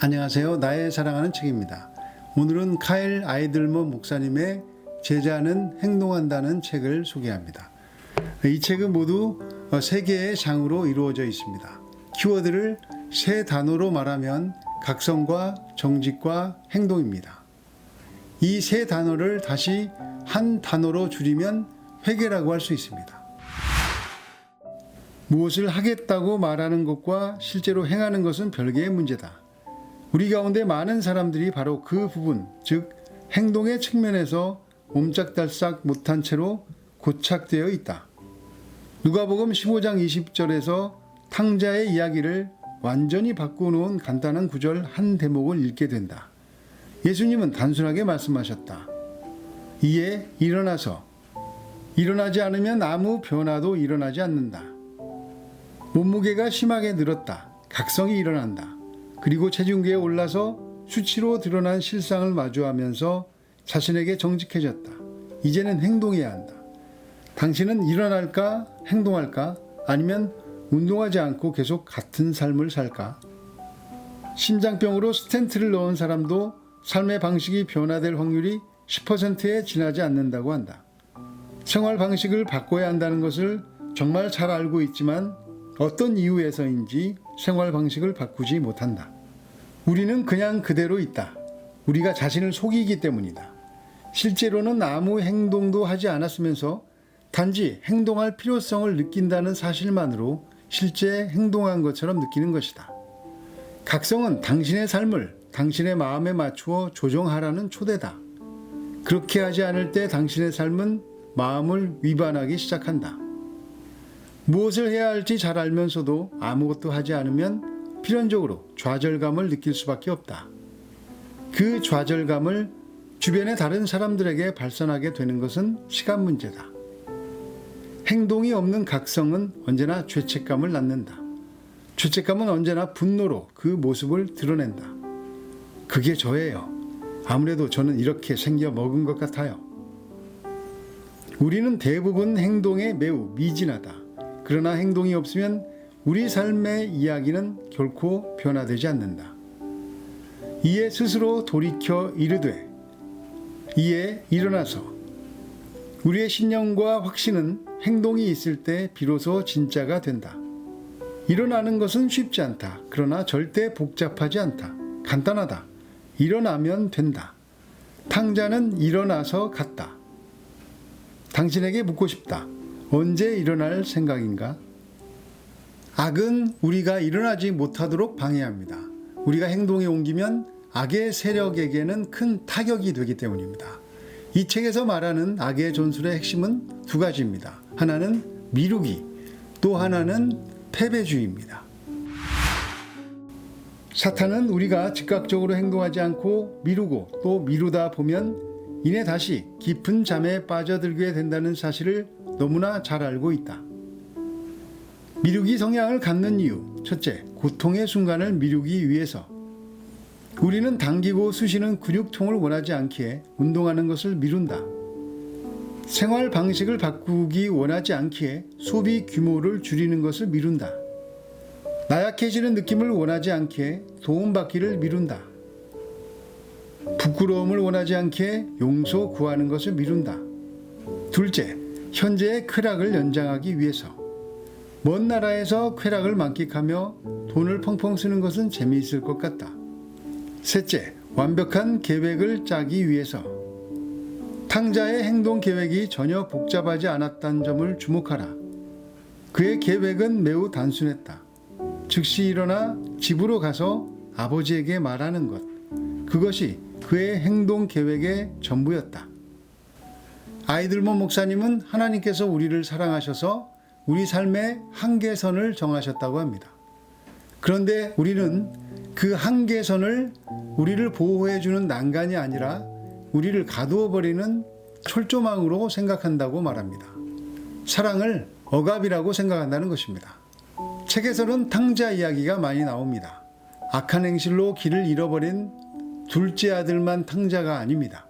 안녕하세요. 나의 사랑하는 책입니다. 오늘은 카일 아이들머 목사님의 제자는 행동한다는 책을 소개합니다. 이 책은 모두 3개의 장으로 이루어져 있습니다. 키워드를 3 단어로 말하면 각성과 정직과 행동입니다. 이 3 단어를 다시 한 단어로 줄이면 회개라고 할 수 있습니다. 무엇을 하겠다고 말하는 것과 실제로 행하는 것은 별개의 문제다. 우리 가운데 많은 사람들이 바로 그 부분, 즉 행동의 측면에서 옴짝달싹 못한 채로 고착되어 있다. 누가복음 15장 20절에서 탕자의 이야기를 완전히 바꿔놓은 간단한 구절 한 대목을 읽게 된다. 예수님은 단순하게 말씀하셨다. 이에 일어나서 일어나지 않으면 아무 변화도 일어나지 않는다. 몸무게가 심하게 늘었다. 각성이 일어난다. 그리고 체중계에 올라서 수치로 드러난 실상을 마주하면서 자신에게 정직해졌다. 이제는 행동해야 한다. 당신은 일어날까? 행동할까? 아니면 운동하지 않고 계속 같은 삶을 살까? 심장병으로 스텐트를 넣은 사람도 삶의 방식이 변화될 확률이 10%에 지나지 않는다고 한다. 생활 방식을 바꿔야 한다는 것을 정말 잘 알고 있지만 어떤 이유에서인지 생활 방식을 바꾸지 못한다. 우리는 그냥 그대로 있다. 우리가 자신을 속이기 때문이다. 실제로는 아무 행동도 하지 않았으면서 단지 행동할 필요성을 느낀다는 사실만으로 실제 행동한 것처럼 느끼는 것이다. 각성은 당신의 삶을 당신의 마음에 맞추어 조정하라는 초대다. 그렇게 하지 않을 때 당신의 삶은 마음을 위반하기 시작한다. 무엇을 해야 할지 잘 알면서도 아무것도 하지 않으면 필연적으로 좌절감을 느낄 수밖에 없다. 그 좌절감을 주변의 다른 사람들에게 발산하게 되는 것은 시간 문제다. 행동이 없는 각성은 언제나 죄책감을 낳는다. 죄책감은 언제나 분노로 그 모습을 드러낸다. 그게 저예요. 아무래도 저는 이렇게 생겨 먹은 것 같아요. 우리는 대부분 행동에 매우 미진하다. 그러나 행동이 없으면 우리 삶의 이야기는 결코 변화되지 않는다. 이에 스스로 돌이켜 이르되 이에 일어나서 우리의 신념과 확신은 행동이 있을 때 비로소 진짜가 된다. 일어나는 것은 쉽지 않다. 그러나 절대 복잡하지 않다. 간단하다. 일어나면 된다. 탕자는 일어나서 갔다. 당신에게 묻고 싶다. 언제 일어날 생각인가? 악은 우리가 일어나지 못하도록 방해합니다. 우리가 행동에 옮기면 악의 세력에게는 큰 타격이 되기 때문입니다. 이 책에서 말하는 악의 전술의 핵심은 2가지입니다. 하나는 미루기, 또 하나는 패배주의입니다. 사탄은 우리가 즉각적으로 행동하지 않고 미루고 또 미루다 보면 이내 다시 깊은 잠에 빠져들게 된다는 사실을 너무나 잘 알고 있다. 미루기 성향을 갖는 이유, 첫째, 고통의 순간을 미루기 위해서. 우리는 당기고 쑤시는 근육통을 원하지 않기에 운동하는 것을 미룬다. 생활 방식을 바꾸기 원하지 않기에 소비 규모를 줄이는 것을 미룬다. 나약해지는 느낌을 원하지 않기에 도움받기를 미룬다. 부끄러움을 원하지 않기에 용서 구하는 것을 미룬다. 둘째, 현재의 쾌락을 연장하기 위해서. 먼 나라에서 쾌락을 만끽하며 돈을 펑펑 쓰는 것은 재미있을 것 같다. 셋째, 완벽한 계획을 짜기 위해서. 탕자의 행동 계획이 전혀 복잡하지 않았다는 점을 주목하라. 그의 계획은 매우 단순했다. 즉시 일어나 집으로 가서 아버지에게 말하는 것. 그것이 그의 행동 계획의 전부였다. 아이들머 목사님은 하나님께서 우리를 사랑하셔서 우리 삶의 한계선을 정하셨다고 합니다. 그런데 우리는 그 한계선을 우리를 보호해주는 난간이 아니라 우리를 가두어버리는 철조망으로 생각한다고 말합니다. 사랑을 억압이라고 생각한다는 것입니다. 책에서는 탕자 이야기가 많이 나옵니다. 악한 행실로 길을 잃어버린 둘째 아들만 탕자가 아닙니다.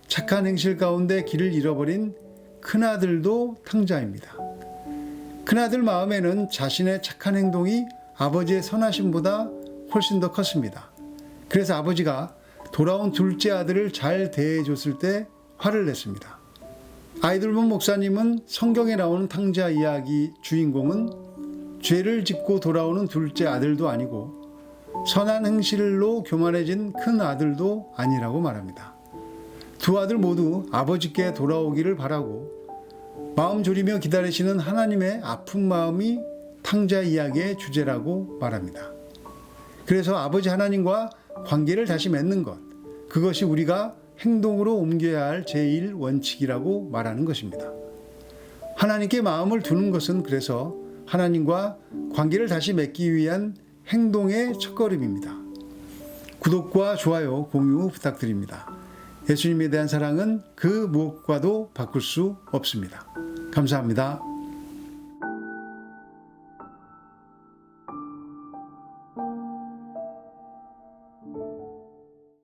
착한 행실 가운데 길을 잃어버린 큰아들도 탕자입니다. 큰아들 마음에는 자신의 착한 행동이 아버지의 선하심보다 훨씬 더 컸습니다. 그래서 아버지가 돌아온 둘째 아들을 잘 대해줬을 때 화를 냈습니다. 아이들본 목사님은 성경에 나오는 탕자 이야기 주인공은 죄를 짓고 돌아오는 둘째 아들도 아니고 선한 행실로 교만해진 큰 아들도 아니라고 말합니다. 두 아들 모두 아버지께 돌아오기를 바라고 마음 졸이며 기다리시는 하나님의 아픈 마음이 탕자 이야기의 주제라고 말합니다. 그래서 아버지 하나님과 관계를 다시 맺는 것, 그것이 우리가 행동으로 옮겨야 할 제1원칙이라고 말하는 것입니다. 하나님께 마음을 두는 것은 그래서 하나님과 관계를 다시 맺기 위한 행동의 첫걸음입니다. 구독과 좋아요, 공유 부탁드립니다. 예수님에 대한 사랑은 그 무엇과도 바꿀 수 없습니다. 감사합니다.